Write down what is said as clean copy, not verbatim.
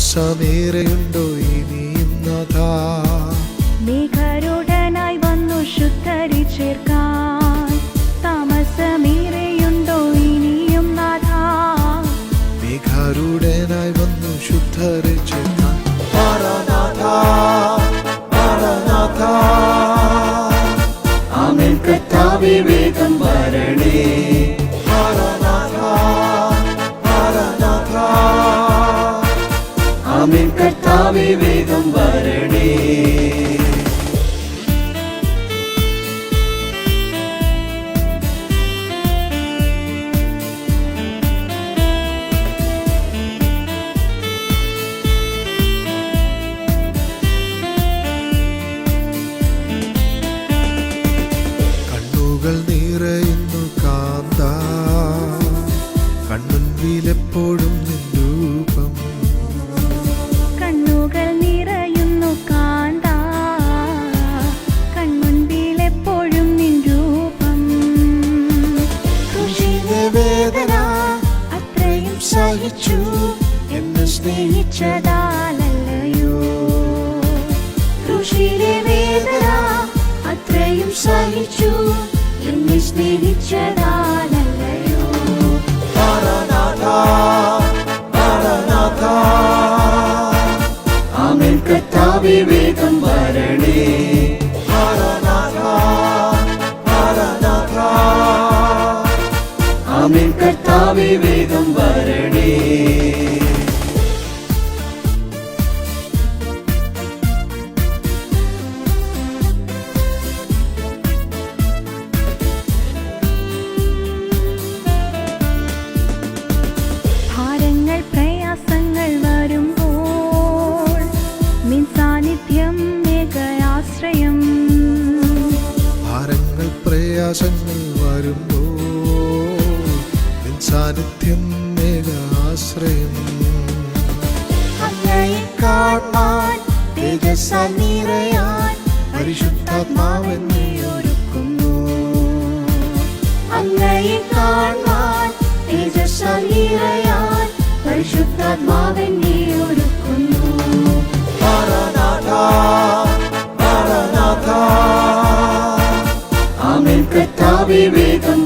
താമസമേറെയുണ്ടോ ഇനിയും നാഥാ? മേഘാരൂഢനായി വന്നു ശുദ്ധരെ ചേർക്കാൻ താമസമേറെയുണ്ടോ ഇനിയും നാഥാ? മേഘാരൂഢനായി വന്നു ശുദ്ധരെ ചേർക്കാൻ മാറാനാഥാ, മാറാനാഥാ. ആമേൻ കർത്താവേ വേഗം വരണേ. മാറാനാഥാ, മാറാനാഥാ. ആമേൻ കർത്താവേ വേഗം വരണേ. കണ്ണുകൾ നിറയുന്നു കാന്ത, കൺമുൻപിലെപ്പോഴും നിൻ രൂപം. കണ്ണുകൾ നിറയുന്നു കാന്ത, കൺമുൻപിലെപ്പോഴും നിൻ രൂപം. ക്രൂശിലെ വേദന അത്രയും സഹിച്ചു എന്നെ സ്നേഹിച്ചതാലല്ലയോ? ക്രൂശിലെ വേദന അത്രയും സഹിച്ചു എന്നെ സ്നേഹിച്ചതാലല്ലയോ? മാറാനാഥാ, മാറാനാഥാ. ആമേൻ കർത്താവേ വേഗം വരണേ. മാറാനാഥാ, മാറാനാഥാ. ആമേൻ കർത്താവേ വേഗം വരണേ. ഭാരങ്ങൾ പ്രയാസങ്ങൾ വരുമ്പോൾ നിൻ സാന്നിധ്യം ഏകയാശ്രയം. ഭാരങ്ങൾ പ്രയാസങ്ങൾ വരുമ്പോൾ നിൻ സാന്നിധ്യം മേഘാശ്രയം. അങ്ങയെ കാണാൻ തേജസ്സാൽ നിറയാൻ പരിശുദ്ധാത്മാവെന്നെ ഒരുക്കുന്നു. അങ്ങയെ കാണാൻ തേജസ്സാൽ നിറയാൻ പരിശുദ്ധാത്മാവെന്നെ ഒരുക്കുന്നു. മാറാനാഥാ, മാറാനാഥാ. ആമേൻ കർത്താവേ വേഗം